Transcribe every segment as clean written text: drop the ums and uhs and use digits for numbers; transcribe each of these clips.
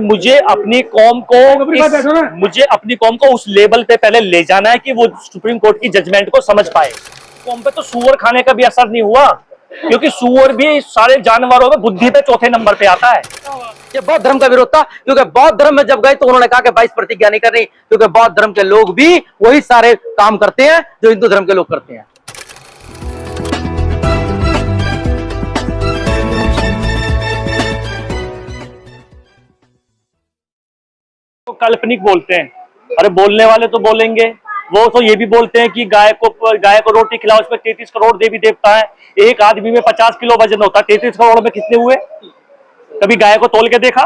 मुझे अपनी कौम को उस लेवल पे पहले ले जाना है कि वो सुप्रीम कोर्ट की जजमेंट को समझ पाए। कौम पे तो सुअर खाने का भी असर नहीं हुआ, क्योंकि सुअर भी सारे जानवरों में बुद्धि पे चौथे नंबर पे आता है। ये बौद्ध धर्म का विरोध था, क्योंकि बौद्ध धर्म में जब गए तो उन्होंने कहा कि 22 प्रतिज्ञा नहीं करनी, क्योंकि बौद्ध धर्म के लोग भी वही सारे काम करते हैं जो हिंदू धर्म के लोग करते हैं। तो काल्पनिक बोलते हैं, अरे बोलने वाले तो बोलेंगे। वो तो ये भी बोलते हैं कि गाय को रोटी खिलाओ, उसमें 33 करोड़ देवी देवता है। एक आदमी में 50 किलो वजन होता है, 33 करोड़ में कितने हुए? कभी गाय को तोल के देखा?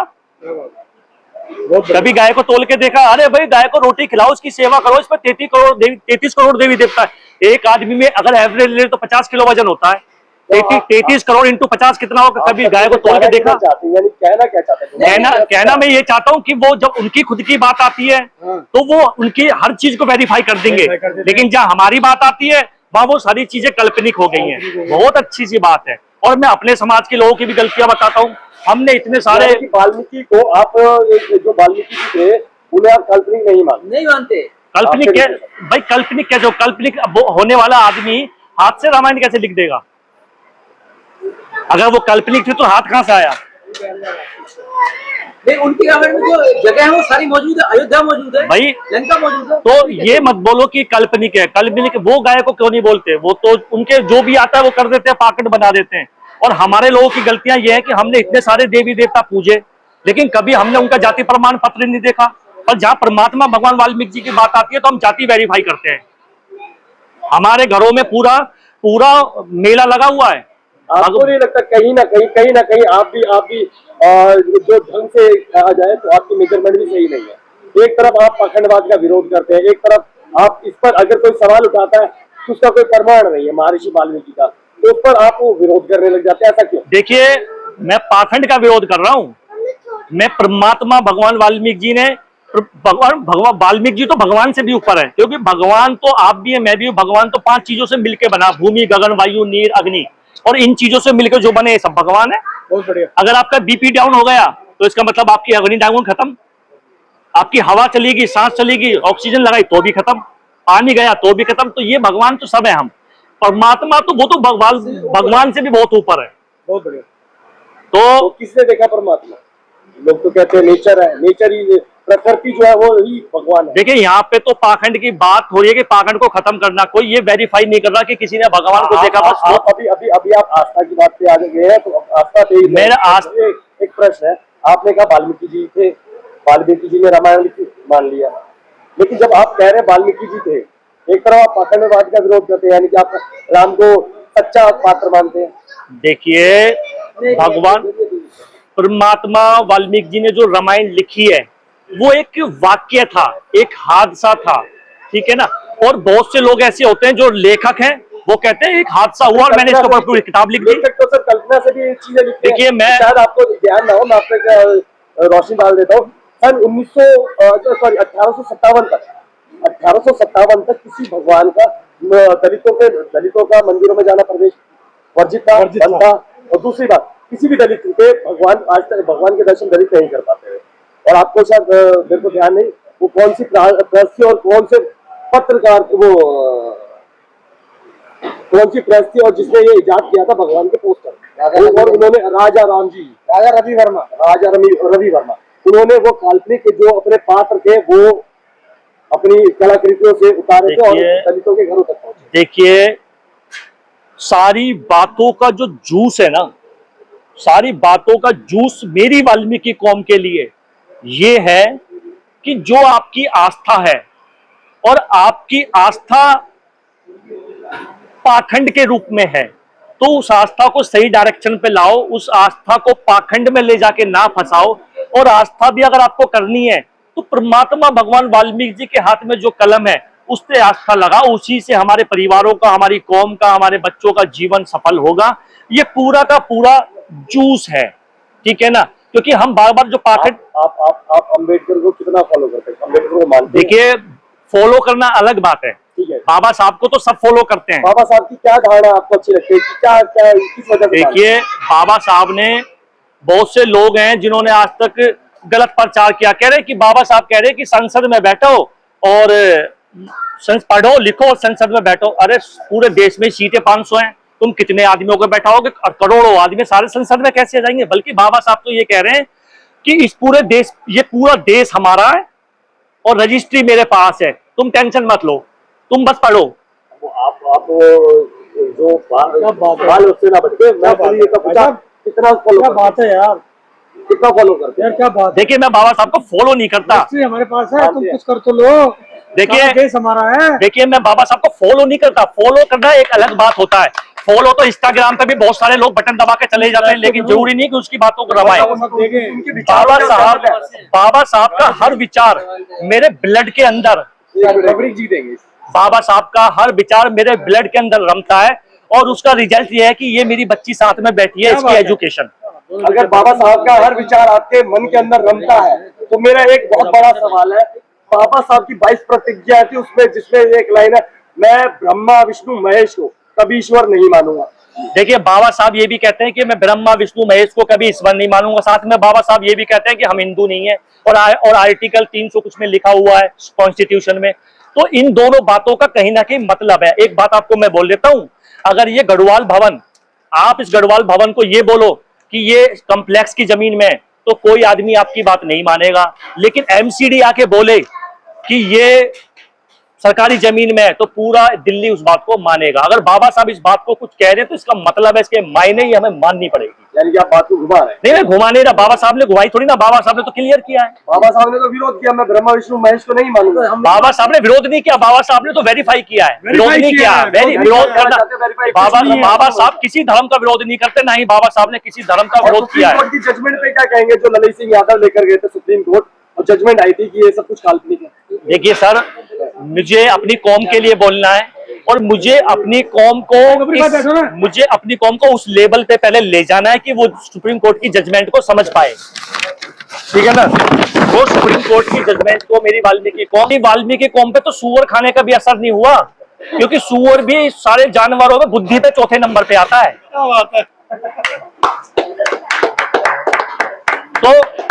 कभी गाय को तोल के देखा? अरे भाई गाय को रोटी खिलाओ, उसकी सेवा करो, इसमें 33 करोड़ देवी देवता है। एक आदमी में अगर एवरेज ले तो 50 किलो वजन होता है। 33 करोड़ इंटू 50 कितना होगा? कभी गाय को तोल के देखा? कहना क्या चाहते हैं? कहना मैं ये चाहता हूँ कि वो जब उनकी खुद की बात आती है तो वो उनकी हर चीज को वेरीफाई कर देंगे, लेकिन जहाँ हमारी बात आती है वहां वो सारी चीजें काल्पनिक हो गई हैं। बहुत अच्छी सी बात है। और मैं अपने समाज के लोगों की भी गलतियां बताता हूँ। हमने इतने सारे वाल्मीकि को आप जो वाल्मीकि जी थे उन्हें आप काल्पनिक नहीं मानते? काल्पनिक क्या भाई? काल्पनिक क्या? जो काल्पनिक होने वाला आदमी हाथ से रामायण कैसे लिख देगा? अगर वो काल्पनिक थे तो हाथ कहां से आया? नहीं, उनकी रामायण में जो जगह है वो सारी मौजूद है, अयोध्या मौजूद है भाई, लंका मौजूद है। तो ये मत बोलो कि काल्पनिक है। काल्पनिक वो गाय को क्यों नहीं बोलते? वो तो उनके जो भी आता है वो कर देते हैं, पाकट बना देते हैं। और हमारे लोगों की गलतियां ये है कि हमने इतने सारे देवी देवता पूजे, लेकिन कभी हमने उनका जाति प्रमाण पत्र नहीं देखा। और जहां परमात्मा भगवान वाल्मीकि जी की बात आती है तो हम जाति वेरीफाई करते हैं। हमारे घरों में पूरा मेला लगा हुआ है। आपको नहीं लगता कहीं ना कहीं आप भी जो ढंग से कहा जाए तो आपकी मेजरमेंट भी सही नहीं है? एक तरफ आप पाखंडवाद का विरोध करते हैं, एक तरफ आप इस पर अगर कोई सवाल उठाता है तो उसका कोई प्रमाण नहीं है महर्षि वाल्मीकि का, तो उस पर आप विरोध करने लग जाते हैं। ऐसा क्यों? देखिए, मैं पाखंड का विरोध कर रहा हूँ। मैं परमात्मा भगवान वाल्मीकि जी ने भगवान वाल्मीकि जी तो भगवान से भी ऊपर है, क्योंकि भगवान तो आप भी है, मैं भी हूँ। भगवान तो 5 चीजों से मिलकर बना, भूमि गगन वायु नीर अग्नि, और इन चीजों से मिलकर जो बने सब भगवान है। बहुत बढ़िया। अगर आपका बीपी डाउन हो गया तो इसका मतलब आपकी अग्नि डाउन खत्म, आपकी हवा चलेगी, सांस चलेगी, ऑक्सीजन लगाई तो भी खत्म, पानी गया तो भी खत्म। तो ये भगवान तो सब है। हम परमात्मा तो वो तो भगवान से भी बहुत ऊपर है। बहुत बढ़िया। तो किसने देखा परमात्मा? लोग तो कहते हैं नेचर है, नेचर ही, प्रकृति जो है वो ही भगवान है। देखिए, यहाँ पे तो पाखंड की बात हो रही है कि पाखंड को खत्म करना। कोई ये वेरीफाई नहीं कर रहा कि किसी ने भगवान को देखा। बस अभी आप आस्था की बात पे आ गए हैं, तो आस्था पे मेरा एक प्रश्न है। आपने कहा वाल्मीकि जी थे, वाल्मीकि जी ने रामायण मान लिया, लेकिन जब आप कह रहे हैं वाल्मीकि जी थे, एक तरफ आप पाखंडवाद का विरोध करते हैं, यानी कि आप राम को सच्चा पात्र मानते हैं। देखिए, भगवान परमात्मा वाल्मीकि जी ने जो रामायण लिखी है वो एक वाक्य था, एक हादसा था, ठीक है ना। और बहुत से लोग ऐसे होते हैं जो लेखक हैं, वो कहते हैं एक हादसा हुआ और मैंने इसके ऊपर पूरी किताब लिख दी। तो सर कल्पना से भी चीजें लिखते हैं। देखिए, मैं शायद आपको ध्यान ना हो, मैं आपको रोशनी डाल देता हूँ। सन 1857 तक किसी भगवान का दलितों का मंदिरों में जाना प्रवेश वर्जित था। और दूसरी बात, किसी भी दलित के भगवान आज तक भगवान के दर्शन दलित नहीं कर पाते हैं। और आपको शायद मेरे को ध्यान नहीं वो कौन सी प्रेस थी और कौन से पत्रकार कौन सी प्रेस थी और जिसने ये इजाद किया था भगवान के पोस्टर। और उन्होंने राजा रवि वर्मा उन्होंने वो काल्पनिक जो अपने पात्र थे वो अपनी कलाकृतियों से उतारे थे और दलितों के घरों तक पहुंचे। देखिए, सारी बातों का जो जूस है ना, सारी बातों का जूस मेरी वाल्मीकि कौम के लिए ये है कि जो आपकी आस्था है और आपकी आस्था पाखंड के रूप में है, तो उस आस्था को सही डायरेक्शन पे लाओ, उस आस्था को पाखंड में ले जाके ना फंसाओ। और आस्था भी अगर आपको करनी है तो परमात्मा भगवान वाल्मीकि जी के हाथ में जो कलम है उस पे आस्था लगाओ। उसी से हमारे परिवारों का, हमारी कौम का, हमारे बच्चों का जीवन सफल होगा। ये पूरा का पूरा जूस है, ठीक है ना। क्योंकि हम बार बार जो पाखंड आप अम्बेडकर को कितना फॉलो करते हैं? अम्बेडकर को मानते हैं? देखिए, फॉलो करना अलग बात है। बाबा साहब को तो सब फॉलो करते हैं। बाबा साहब की क्या धारणा आपको अच्छी लगती है? क्या किस वजह से? देखिए, बाबा साहब ने, बहुत से लोग हैं जिन्होंने आज तक गलत प्रचार किया, कह रहे कि बाबा साहब कह रहे कि संसद में बैठो और पढ़ो लिखो और संसद में बैठो। अरे पूरे देश में सीटें 500 हैं, तुम कितने आदमियों को बैठाओगे? करोड़ों आदमी सारे संसद में कैसे जाएंगे? बल्कि बाबा साहब तो ये कह रहे हैं कि इस पूरे देश, ये पूरा देश हमारा है और रजिस्ट्री मेरे पास है, तुम टेंशन मत लो, तुम बस पढ़ो। आप जो बाल उससे ना बटके, मैं ये तो पूछा कितना फॉलो बात है यार, कितना फॉलो करते हैं यार, क्या बात। देखिए मैं बाबा साहब को फॉलो नहीं करता, हमारे पास है, तुम कुछ कर तो लो। देखिए हमारा है, देखिए मैं बाबा साहब को फॉलो नहीं करता, फॉलो करना एक अलग बात होता है। फॉलो तो इंस्टाग्राम पे भी बहुत सारे लोग बटन दबा के चले जाते हैं, लेकिन जरूरी नहीं कि उसकी बातों को दबाएं। बाबा साहब का हर विचार मेरे ब्लड के अंदर, जीतेंगे। बाबा साहब का हर विचार मेरे ब्लड के अंदर रमता है और उसका रिजल्ट ये है कि ये मेरी बच्ची साथ में बैठी है, इसकी एजुकेशन। अगर बाबा साहब का हर विचार आपके मन के अंदर रमता है तो मेरा एक बहुत बड़ा सवाल है, बाबा साहब की 22 प्रतिज्ञा थी, उसमें जिसमें एक लाइन है, मैं ब्रह्मा विष्णु महेश को कभी ईश्वर नहीं मानूंगा। देखिए बाबा साहब ये भी कहते हैं कि मैं ब्रह्मा विष्णु महेश को कभी ईश्वर नहीं मानूंगा। साथ में बाबा साहब ये भी कहते हैं कि हम हिंदू नहीं है, और आर्टिकल 300 कुछ में लिखा हुआ है कॉन्स्टिट्यूशन में। तो इन दोनों बातों का कहीं ना कहीं मतलब है। एक बात आपको मैं बोल देता हूं, अगर ये गढ़वाल भवन, आप इस गढ़वाल भवन को ये बोलो कि ये कॉम्प्लेक्स की जमीन में है, तो कोई आदमी आपकी बात नहीं मानेगा। लेकिन एमसीडी आके बोले कि ये सरकारी जमीन में है, तो पूरा दिल्ली उस बात को मानेगा। अगर बाबा साहब इस बात को कुछ कह रहे हैं तो इसका मतलब है, इसके मायने ही हमें माननी पड़ेगी। यानी कि आप बात को घुमा रहे हैं? नहीं, मैं घुमा नहीं रहा, बाबा साहब ने घुमाई थोड़ी ना, बाबा साहब ने तो क्लियर किया है। बाबा साहब ने तो विरोध किया, मैं ब्रह्मा विष्णु महेश को नहीं मानूंगा। बाबा साहब ने विरोध नहीं किया, बाबा साहब ने तो वेरीफाई किया है, विरोध नहीं किया। विरोध करना, बाबा साहब किसी धर्म का विरोध नहीं करते, ना ही बाबा साहब ने किसी धर्म का विरोध किया है। सुप्रीम कोर्ट की जजमेंट पे क्या कहेंगे, जो ललित सिंह यादव लेकर गए थे सुप्रीम कोर्ट और जजमेंट आई थी कि ये सब कुछ काल्पनिक है? देखिए सर, मुझे अपनी कौम के लिए बोलना है और मुझे अपनी कौम को उस लेवल पे पहले ले जाना है कि वो सुप्रीम कोर्ट की जजमेंट को समझ पाए, ठीक है ना। वो सुप्रीम कोर्ट की जजमेंट को मेरी वाल्मीकि कौम पे तो सूअर खाने का भी असर नहीं हुआ, क्योंकि सूअर भी सारे जानवरों में बुद्धि पे चौथे नंबर पे आता है। तो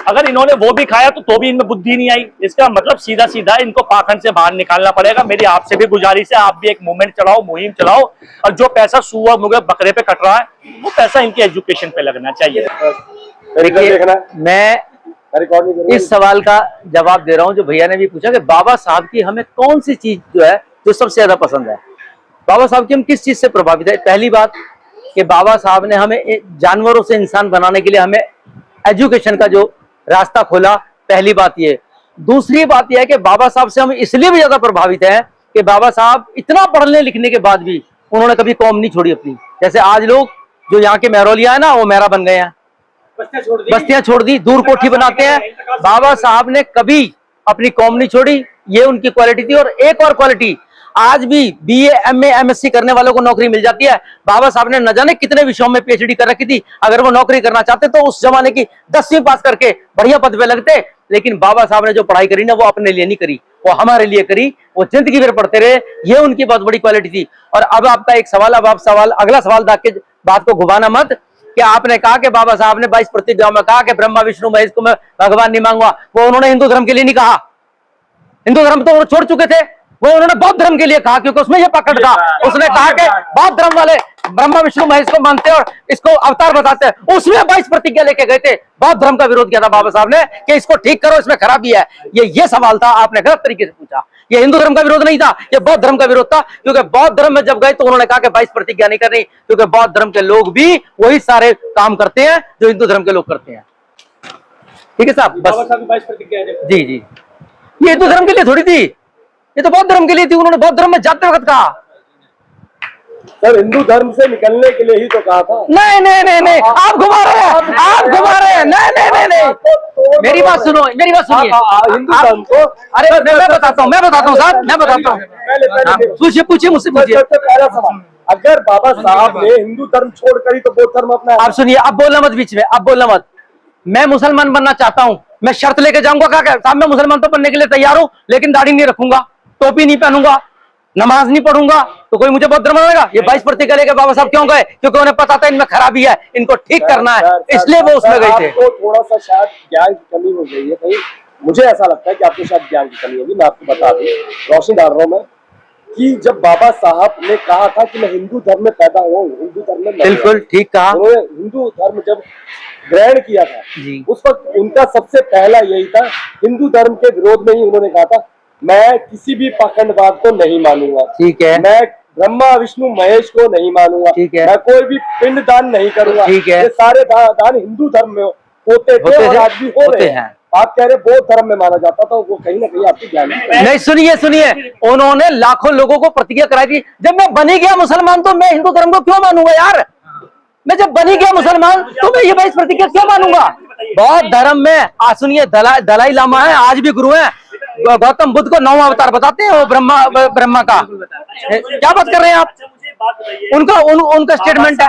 अगर इन्होंने वो भी खाया तो भी इनमें बुद्धि नहीं आई। इसका मतलब सीधा सीधा इनको पाखंड से बाहर निकालना पड़ेगा। मेरी आपसे भी गुजारिश है, आप भी एक मूवमेंट चलाओ, मुहिम चलाओ, और जो पैसा सुअर मुर्गे बकरे पे कट रहा है वो पैसा इनकी एजुकेशन पे लगना चाहिए। देखिए, मैं इस सवाल का जवाब दे रहा हूं जो भैया ने भी पूछा कि बाबा साहब की हमें कौन सी चीज जो है जो सबसे ज्यादा पसंद है। बाबा साहब की हम किस चीज से प्रभावित है? पहली बात कि बाबा साहब ने हमें जानवरों से इंसान बनाने के लिए हमें एजुकेशन का जो रास्ता खोला, पहली बात ये। दूसरी बात यह है कि बाबा साहब से हम इसलिए भी ज्यादा प्रभावित हैं कि बाबा साहब इतना पढ़ने लिखने के बाद भी उन्होंने कभी कौम नहीं छोड़ी अपनी। जैसे आज लोग जो यहाँ के महरौलिया है ना, वो मेहरा बन गए हैं, बस्तियां छोड़ दी, दूर कोठी बनाते हैं। बाबा साहब ने कभी अपनी कौम नहीं छोड़ी, ये उनकी क्वालिटी थी। और एक और क्वालिटी, आज भी बीए एमए एमएससी करने वालों को नौकरी मिल जाती है। बाबा साहब ने न जाने कितने विषयों में पीएचडी कर रखी थी। अगर वो नौकरी करना चाहते तो उस जमाने की 10वीं पास करके बढ़िया पद पे लगते। लेकिन बाबा साहब ने जो पढ़ाई करी ना, वो अपने लिए नहीं करी, वो हमारे लिए करी। वो जिंदगी भर पढ़ते रहे, ये उनकी बहुत बड़ी क्वालिटी थी। और अब आपका एक सवाल, अब आप अगला सवाल दाग के बात को घुमाना मत कि आपने कहा कि बाबा साहब ने 22 प्रतिज्ञाओं में कहा कि ब्रह्मा विष्णु महेश को मैं भगवान नहीं मांगूंगा। वो उन्होंने हिंदू धर्म के लिए नहीं कहा, हिंदू धर्म तो वो छोड़ चुके थे, वो उन्होंने बौद्ध धर्म के लिए कहा, क्योंकि उसमें ये पकड़ था। उसने कहा कि बौद्ध धर्म वाले ब्रह्मा विष्णु महेश को मानते हैं और इसको अवतार बताते हैं। उसमें 22 प्रतिज्ञा लेके गए थे। बौद्ध धर्म का विरोध किया था बाबा साहब ने कि इसको ठीक करो, इसमें खराबी है। ये सवाल था, आपने गलत तरीके से पूछा। ये हिंदू धर्म का विरोध नहीं था, ये बौद्ध धर्म का विरोध था। क्योंकि बौद्ध धर्म में जब गए तो उन्होंने कहा कि 22 प्रतिज्ञा नहीं करनी, क्योंकि बौद्ध धर्म के लोग भी वही सारे काम करते हैं जो हिंदू धर्म के लोग करते हैं। ठीक है साहब, बस 22 प्रतिज्ञा जी। ये हिंदू धर्म के लिए थोड़ी थी, ये तो बौद्ध धर्म के लिए थी। उन्होंने बौद्ध धर्म में जाते वक्त कहा। सर, हिंदू धर्म से निकलने के लिए ही तो कहा था। नहीं नहीं नहीं नहीं, आप घुमा रहे हैं, आप घुमा रहे हैं। नहीं नहीं नहीं नहीं, मेरी बात सुनो, मेरी बात सुनिए। हिंदू धर्म को, अरे मैं बताता हूँ साहब, मैं बताता हूँ। पूछिए मुझसे पूछिए। पहला सवाल, अगर बाबा साहब ने हिंदू धर्म छोड़कर ही तो बौद्ध धर्म अपना। आप सुनिए, आप बोलना मत बीच में, आप बोलना मत। मैं मुसलमान बनना चाहता हूँ, मैं शर्त लेके जाऊंगा क्या साहब, मैं मुसलमान तो बनने के लिए तैयार हूँ, लेकिन दाढ़ी नहीं रखूंगा, टोपी नहीं पहनूंगा, नमाज नहीं पढ़ूंगा तो कोई मुझे बौद्ध धर्म मानेगा? ये 22 प्रतिक्रिया लेके बाबा साहब क्यों गए? क्योंकि उन्हें पता था इनमें खराबी है, इनको ठीक करना है, इसलिए वो उसमें गए थे। आपको थोड़ा सा शायद ज्ञान की कमी हो गई है कहीं, मुझे ऐसा लगता है कि आपको शायद ज्ञान की कमी होगी। मैं आपको बता दूं, रोशनी डाल रहा हूं मैं, कि जब बाबा साहब ने कहा था कि मैं हिंदू धर्म में पैदा हुआ हूँ, हिंदू धर्म में, बिल्कुल ठीक कहा। उन्होंने हिंदू धर्म जब ग्रहण किया था जी। उस वक्त उनका सबसे पहला यही था, हिंदू धर्म के विरोध में ही उन्होंने कहा था मैं किसी भी पाखंडवाद को नहीं मानूंगा, ठीक है, मैं ब्रह्मा विष्णु महेश को नहीं मानूंगा, ठीक है, मैं कोई भी पिंड दान नहीं करूंगा, ठीक है, ये सारे दान हिंदू धर्म में होते थे और आज भी हो रहे हैं। आप कह रहे बौद्ध धर्म में माना जाता था, वो कहीं ना कहीं आपकी ज्ञान नहीं। सुनिए सुनिए, उन्होंने लाखों लोगों को प्रतिज्ञा कराई थी, जब मैं बनी गया मुसलमान तो मैं हिंदू धर्म को क्यों मानूंगा यार? मैं जब बनी गया मुसलमान तो मैं ये 22 प्रतिज्ञा क्यों मानूंगा? बौद्ध धर्म में सुनिए, दलाई लामा है, आज भी गुरु है, गौतम बुद्ध को 9 अवतार बताते हैं, वो ब्रह्मा का। क्या बात कर रहे हैं आप? उनका स्टेटमेंट है।